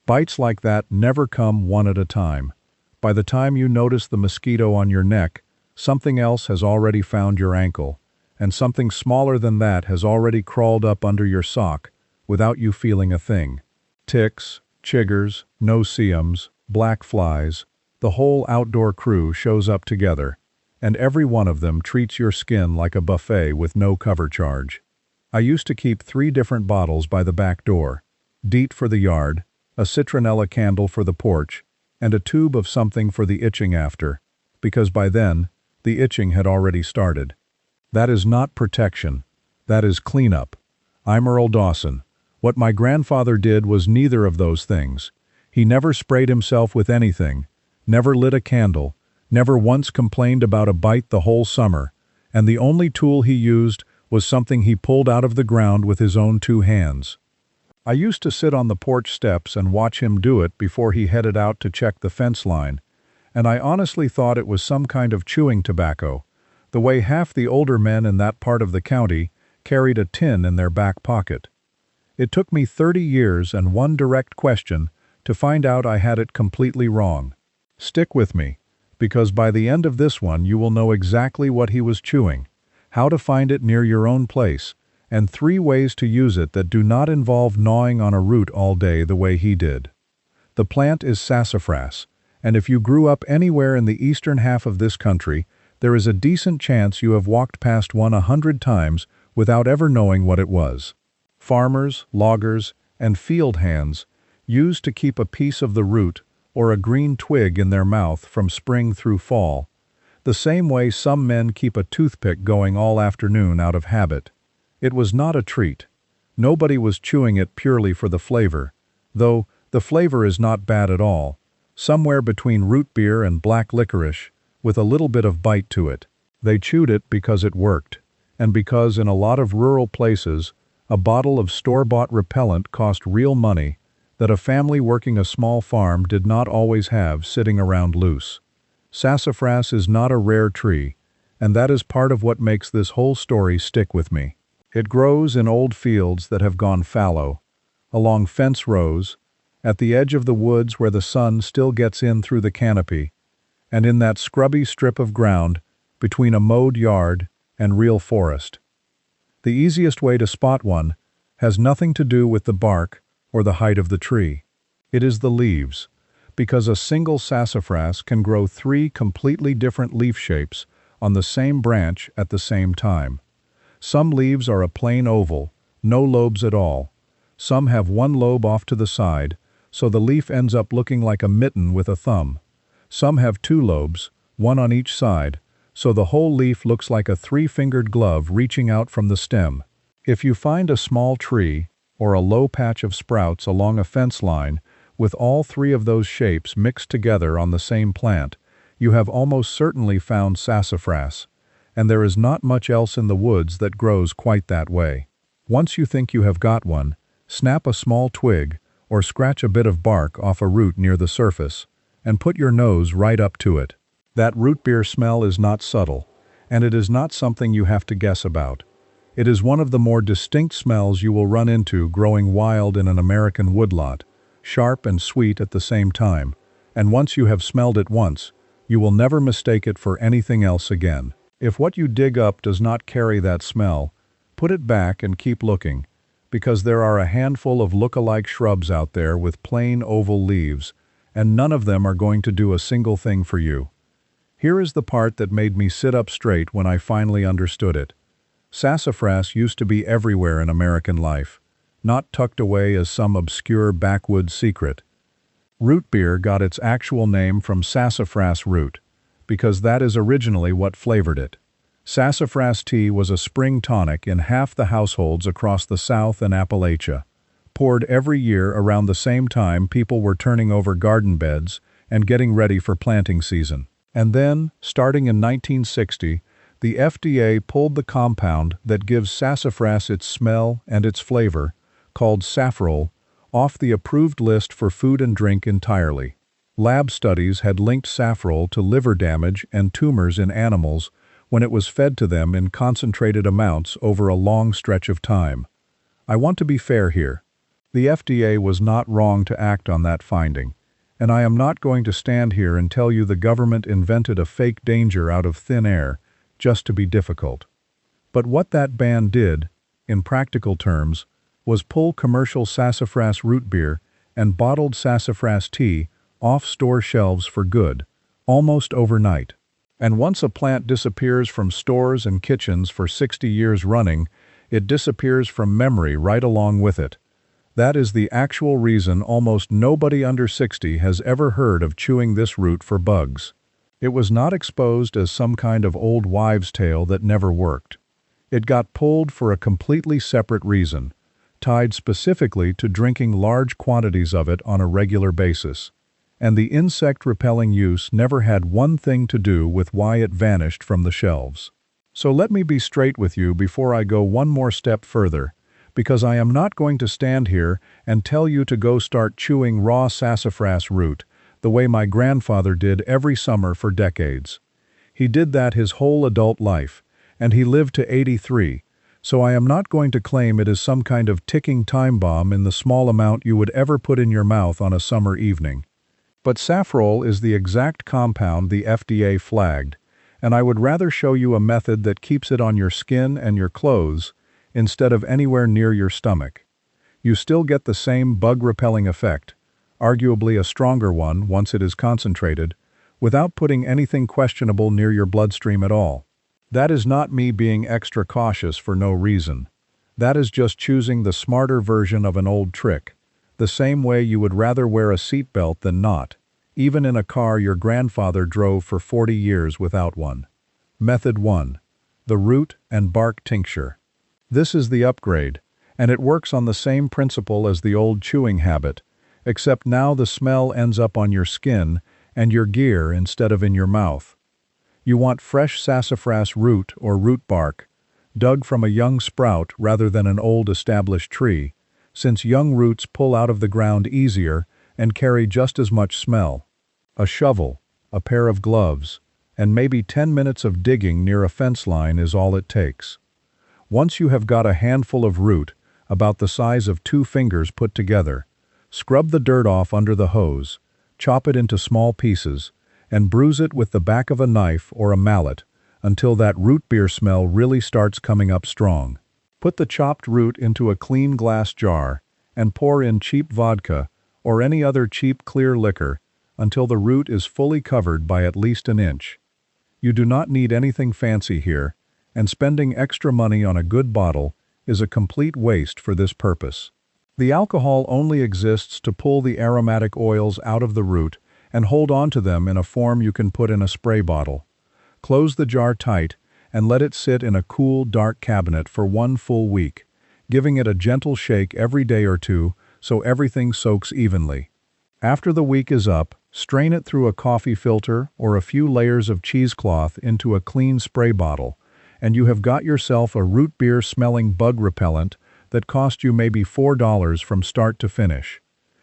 Bites like that never come one at a time. By the time you notice the mosquito on your neck, something else has already found your ankle, and something smaller than that has already crawled up under your sock without you feeling a thing. Ticks, chiggers, no-see-ums, black flies, the whole outdoor crew shows up together, and every one of them treats your skin like a buffet with no cover charge. I used to keep 3 different bottles by the back door: DEET for the yard, a citronella candle for the porch, and a tube of something for the itching after, because by then, the itching had already started. That is not protection. That is cleanup. I'm Earl Dawson. What my grandfather did was neither of those things. He never sprayed himself with anything, never lit a candle, never once complained about a bite the whole summer, and the only tool he used was something he pulled out of the ground with his own 2 hands. I used to sit on the porch steps and watch him do it before he headed out to check the fence line, and I honestly thought it was some kind of chewing tobacco, the way half the older men in that part of the county carried a tin in their back pocket. It took me 30 years and 1 direct question to find out I had it completely wrong. Stick with me, because by the end of this one you will know exactly what he was chewing, how to find it near your own place, and 3 ways to use it that do not involve gnawing on a root all day the way he did. The plant is sassafras, and if you grew up anywhere in the eastern half of this country, there is a decent chance you have walked past one 100 times without ever knowing what it was. Farmers, loggers, and field hands used to keep a piece of the root or a green twig in their mouth from spring through fall, the same way some men keep a toothpick going all afternoon out of habit. It was not a treat. Nobody was chewing it purely for the flavor, though the flavor is not bad at all, somewhere between root beer and black licorice, with a little bit of bite to it. They chewed it because it worked, and because in a lot of rural places, a bottle of store-bought repellent cost real money that a family working a small farm did not always have sitting around loose. Sassafras is not a rare tree, and that is part of what makes this whole story stick with me. It grows in old fields that have gone fallow, along fence rows, at the edge of the woods where the sun still gets in through the canopy, and in that scrubby strip of ground between a mowed yard and real forest. The easiest way to spot one has nothing to do with the bark or the height of the tree. It is the leaves, because a single sassafras can grow 3 completely different leaf shapes on the same branch at the same time. Some leaves are a plain oval, no lobes at all. Some have 1 lobe off to the side, so the leaf ends up looking like a mitten with a thumb. Some have 2 lobes, 1 on each side, so the whole leaf looks like a 3-fingered glove reaching out from the stem. If you find a small tree or a low patch of sprouts along a fence line with all 3 of those shapes mixed together on the same plant, you have almost certainly found sassafras, and there is not much else in the woods that grows quite that way. Once you think you have got one, snap a small twig or scratch a bit of bark off a root near the surface, and put your nose right up to it. That root beer smell is not subtle, and it is not something you have to guess about. It is one of the more distinct smells you will run into growing wild in an American woodlot, sharp and sweet at the same time, and once you have smelled it once, you will never mistake it for anything else again. If what you dig up does not carry that smell, put it back and keep looking, because there are a handful of look-alike shrubs out there with plain oval leaves, and none of them are going to do a single thing for you. Here is the part that made me sit up straight when I finally understood it. Sassafras used to be everywhere in American life, not tucked away as some obscure backwoods secret. Root beer got its actual name from sassafras root, because that is originally what flavored it. Sassafras tea was a spring tonic in half the households across the South and Appalachia, poured every year around the same time people were turning over garden beds and getting ready for planting season. And then, starting in 1960, the FDA pulled the compound that gives sassafras its smell and its flavor, called safrole, off the approved list for food and drink entirely. Lab studies had linked safrole to liver damage and tumors in animals when it was fed to them in concentrated amounts over a long stretch of time. I want to be fair here. The FDA was not wrong to act on that finding, and I am not going to stand here and tell you the government invented a fake danger out of thin air just to be difficult. But what that ban did, in practical terms, was pull commercial sassafras root beer and bottled sassafras tea off store shelves for good, almost overnight. And once a plant disappears from stores and kitchens for 60 years running, it disappears from memory right along with it. That is the actual reason almost nobody under 60 has ever heard of chewing this root for bugs. It was not exposed as some kind of old wives' tale that never worked. It got pulled for a completely separate reason, tied specifically to drinking large quantities of it on a regular basis. And the insect-repelling use never had one thing to do with why it vanished from the shelves. So let me be straight with you before I go one more step further, because I am not going to stand here and tell you to go start chewing raw sassafras root the way my grandfather did every summer for decades. He did that his whole adult life, and he lived to 83, so I am not going to claim it is some kind of ticking time bomb in the small amount you would ever put in your mouth on a summer evening. But saffrole is the exact compound the FDA flagged, and I would rather show you a method that keeps it on your skin and your clothes instead of anywhere near your stomach. You still get the same bug-repelling effect, arguably a stronger one once it is concentrated, without putting anything questionable near your bloodstream at all. That is not me being extra cautious for no reason. That is just choosing the smarter version of an old trick, the same way you would rather wear a seatbelt than not, even in a car your grandfather drove for 40 years without one. Method 1. The root and bark tincture. This is the upgrade, and it works on the same principle as the old chewing habit, except now the smell ends up on your skin and your gear instead of in your mouth. You want fresh sassafras root or root bark, dug from a young sprout rather than an old established tree, since young roots pull out of the ground easier and carry just as much smell. A shovel, a pair of gloves, and maybe 10 minutes of digging near a fence line is all it takes. Once you have got a handful of root, about the size of 2 fingers put together, scrub the dirt off under the hose, chop it into small pieces, and bruise it with the back of a knife or a mallet until that root beer smell really starts coming up strong. Put the chopped root into a clean glass jar and pour in cheap vodka or any other cheap clear liquor until the root is fully covered by at least an inch. You do not need anything fancy here, and spending extra money on a good bottle is a complete waste for this purpose. The alcohol only exists to pull the aromatic oils out of the root and hold on to them in a form you can put in a spray bottle. Close the jar tight and let it sit in a cool, dark cabinet for 1 full week, giving it a gentle shake every day or two so everything soaks evenly. After the week is up, strain it through a coffee filter or a few layers of cheesecloth into a clean spray bottle, and you have got yourself a root beer smelling bug repellent that cost you maybe $4 from start to finish.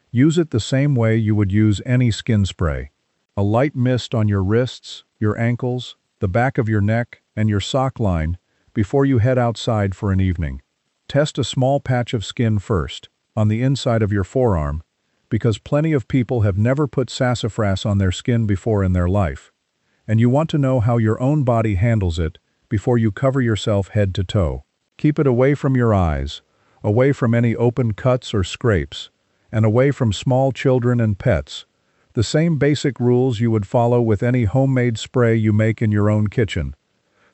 Use it the same way you would use any skin spray. A light mist on your wrists, your ankles, the back of your neck, and your sock line before you head outside for an evening. Test a small patch of skin first, on the inside of your forearm, because plenty of people have never put sassafras on their skin before in their life, and you want to know how your own body handles it before you cover yourself head to toe. Keep it away from your eyes, away from any open cuts or scrapes, and away from small children and pets. The same basic rules you would follow with any homemade spray you make in your own kitchen.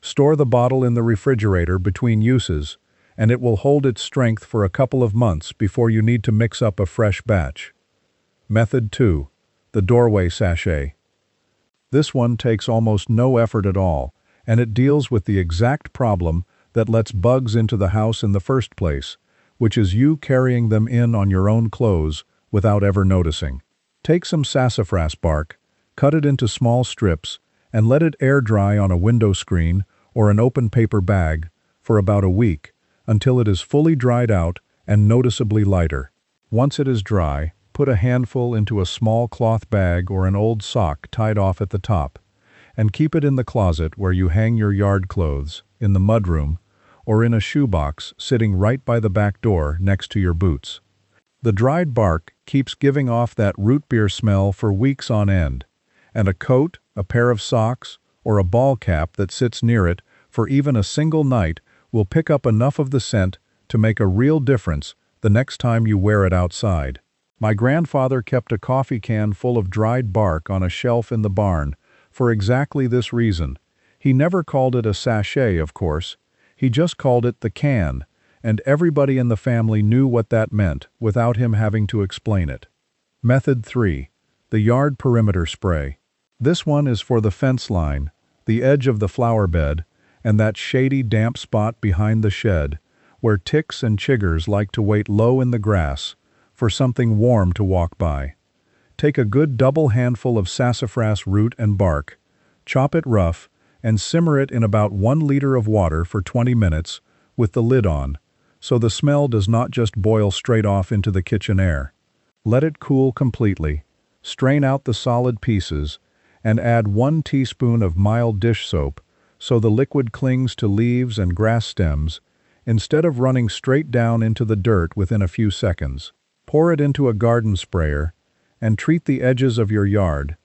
Store the bottle in the refrigerator between uses, and it will hold its strength for a couple of months before you need to mix up a fresh batch. Method 2. The doorway sachet. This one takes almost no effort at all, and it deals with the exact problem that lets bugs into the house in the first place, which is you carrying them in on your own clothes without ever noticing. Take some sassafras bark, cut it into small strips, and let it air dry on a window screen or an open paper bag for about a week until it is fully dried out and noticeably lighter. Once it is dry, put a handful into a small cloth bag or an old sock tied off at the top, and keep it in the closet where you hang your yard clothes, in the mudroom, or in a shoebox sitting right by the back door next to your boots. The dried bark keeps giving off that root beer smell for weeks on end, and a coat, a pair of socks, or a ball cap that sits near it for even a single night will pick up enough of the scent to make a real difference the next time you wear it outside. My grandfather kept a coffee can full of dried bark on a shelf in the barn for exactly this reason. He never called it a sachet, of course. He just called it the can, and everybody in the family knew what that meant without him having to explain it. Method 3. The yard perimeter spray. This one is for the fence line, the edge of the flower bed, and that shady damp spot behind the shed, where ticks and chiggers like to wait low in the grass for something warm to walk by. Take a good double handful of sassafras root and bark, chop it rough, and simmer it in about 1 liter of water for 20 minutes with the lid on, so the smell does not just boil straight off into the kitchen air. Let it cool completely, strain out the solid pieces, and add 1 teaspoon of mild dish soap so the liquid clings to leaves and grass stems instead of running straight down into the dirt within a few seconds. Pour it into a garden sprayer and treat the edges of your yard,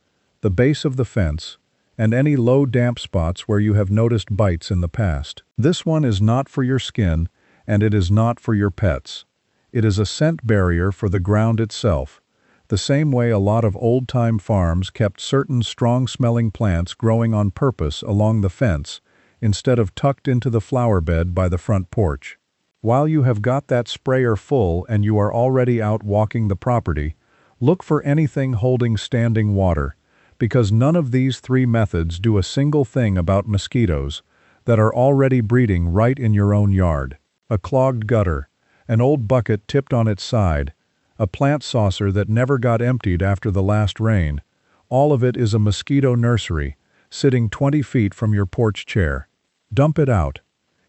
the base of the fence, and any low damp spots where you have noticed bites in the past. This one is not for your skin, and it is not for your pets. It is a scent barrier for the ground itself, the same way a lot of old-time farms kept certain strong-smelling plants growing on purpose along the fence instead of tucked into the flower bed by the front porch. While you have got that sprayer full and you are already out walking the property, look for anything holding standing water, because none of these 3 methods do a single thing about mosquitoes that are already breeding right in your own yard. A clogged gutter, an old bucket tipped on its side, a plant saucer that never got emptied after the last rain, all of it is a mosquito nursery sitting 20 feet from your porch chair. Dump it out.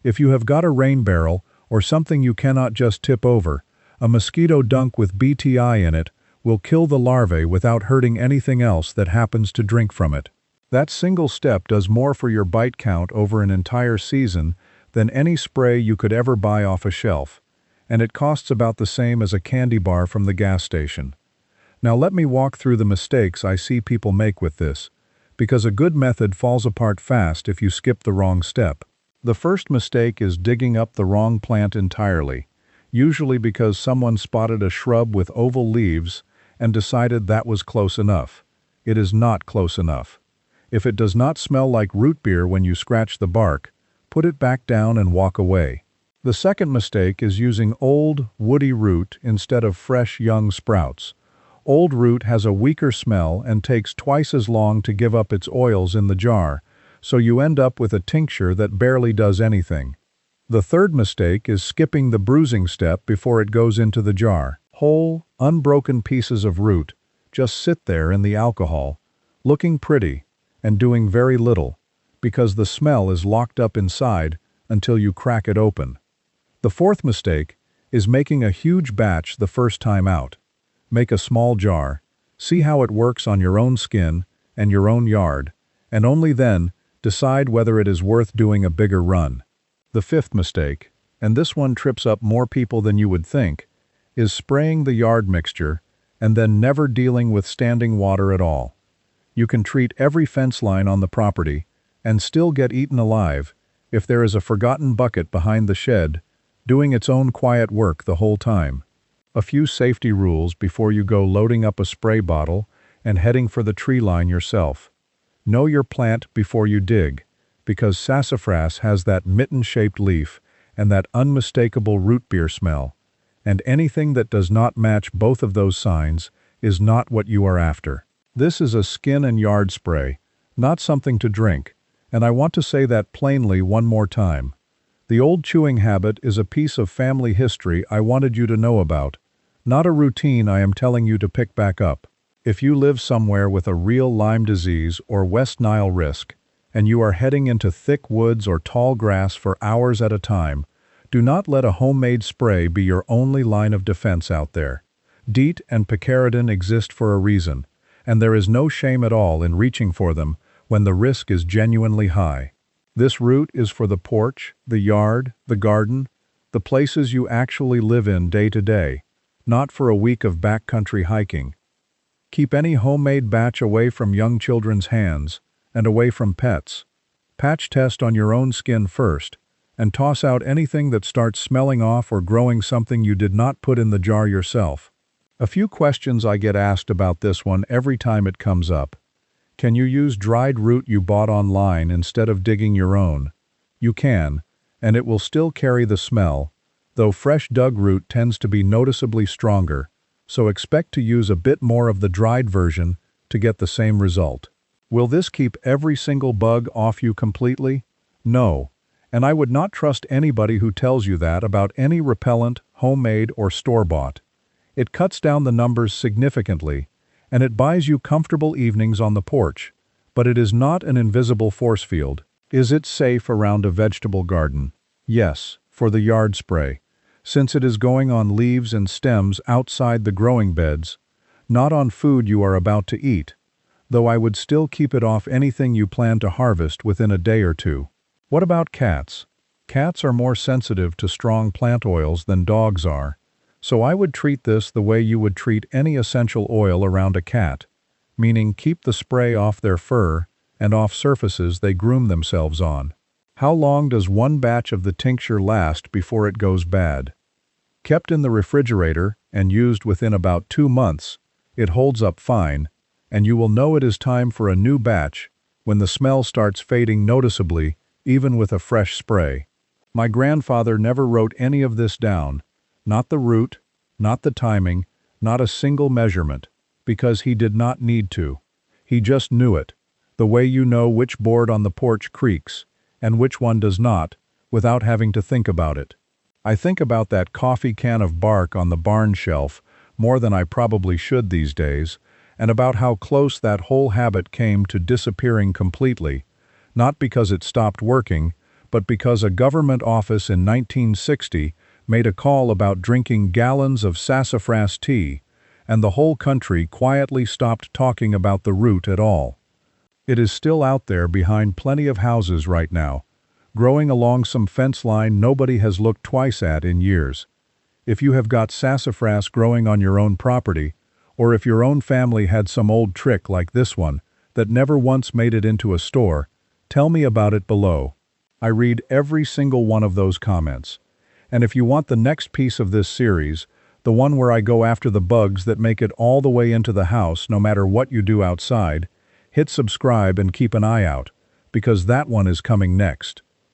If you have got a rain barrel or something you cannot just tip over, a mosquito dunk with BTI in it will kill the larvae without hurting anything else that happens to drink from it. That single step does more for your bite count over an entire season than any spray you could ever buy off a shelf, and it costs about the same as a candy bar from the gas station. Now let me walk through the mistakes I see people make with this, because a good method falls apart fast if you skip the wrong step. The first mistake is digging up the wrong plant entirely, usually because someone spotted a shrub with oval leaves and decided that was close enough. It is not close enough. If it does not smell like root beer when you scratch the bark, put it back down and walk away. The second mistake is using old, woody root instead of fresh, young sprouts. Old root has a weaker smell and takes twice as long to give up its oils in the jar, so you end up with a tincture that barely does anything. The third mistake is skipping the bruising step before it goes into the jar. Whole, unbroken pieces of root just sit there in the alcohol, looking pretty and doing very little, because the smell is locked up inside until you crack it open. The fourth mistake is making a huge batch the first time out. Make a small jar, see how it works on your own skin and your own yard, and only then decide whether it is worth doing a bigger run. The fifth mistake, and this one trips up more people than you would think, is spraying the yard mixture and then never dealing with standing water at all. You can treat every fence line on the property and still get eaten alive if there is a forgotten bucket behind the shed doing its own quiet work the whole time. A few safety rules before you go loading up a spray bottle and heading for the tree line yourself. Know your plant before you dig, because sassafras has that mitten-shaped leaf and that unmistakable root beer smell, and anything that does not match both of those signs is not what you are after. This is a skin and yard spray, not something to drink, and I want to say that plainly one more time. The old chewing habit is a piece of family history I wanted you to know about, not a routine I am telling you to pick back up. If you live somewhere with a real Lyme disease or West Nile risk, and you are heading into thick woods or tall grass for hours at a time, do not let a homemade spray be your only line of defense out there. DEET and picaridin exist for a reason, and there is no shame at all in reaching for them when the risk is genuinely high. This route is for the porch, the yard, the garden, the places you actually live in day to day, not for a week of backcountry hiking. Keep any homemade batch away from young children's hands and away from pets. Patch test on your own skin first, and toss out anything that starts smelling off or growing something you did not put in the jar yourself. A few questions I get asked about this one every time it comes up. Can you use dried root you bought online instead of digging your own? You can, and it will still carry the smell, though fresh dug root tends to be noticeably stronger, so expect to use a bit more of the dried version to get the same result. Will this keep every single bug off you completely? No, and I would not trust anybody who tells you that about any repellent, homemade or store-bought. It cuts down the numbers significantly, and it buys you comfortable evenings on the porch, but it is not an invisible force field. Is it safe around a vegetable garden? Yes, for the yard spray, since it is going on leaves and stems outside the growing beds, not on food you are about to eat, though I would still keep it off anything you plan to harvest within a day or two. What about cats? Cats are more sensitive to strong plant oils than dogs are, so I would treat this the way you would treat any essential oil around a cat, meaning keep the spray off their fur and off surfaces they groom themselves on. How long does one batch of the tincture last before it goes bad? Kept in the refrigerator and used within about 2 months, it holds up fine, and you will know it is time for a new batch when the smell starts fading noticeably, even with a fresh spray. My grandfather never wrote any of this down, not the root, not the timing, not a single measurement, because he did not need to. He just knew it, the way you know which board on the porch creaks and which one does not, without having to think about it. I think about that coffee can of bark on the barn shelf more than I probably should these days, and about how close that whole habit came to disappearing completely, not because it stopped working, but because a government office in 1960 made a call about drinking gallons of sassafras tea, and the whole country quietly stopped talking about the root at all. It is still out there behind plenty of houses right now, growing along some fence line nobody has looked twice at in years. If you have got sassafras growing on your own property, or if your own family had some old trick like this one that never once made it into a store, tell me about it below. I read every single one of those comments. And if you want the next piece of this series, the one where I go after the bugs that make it all the way into the house no matter what you do outside, hit subscribe and keep an eye out, because that one is coming next.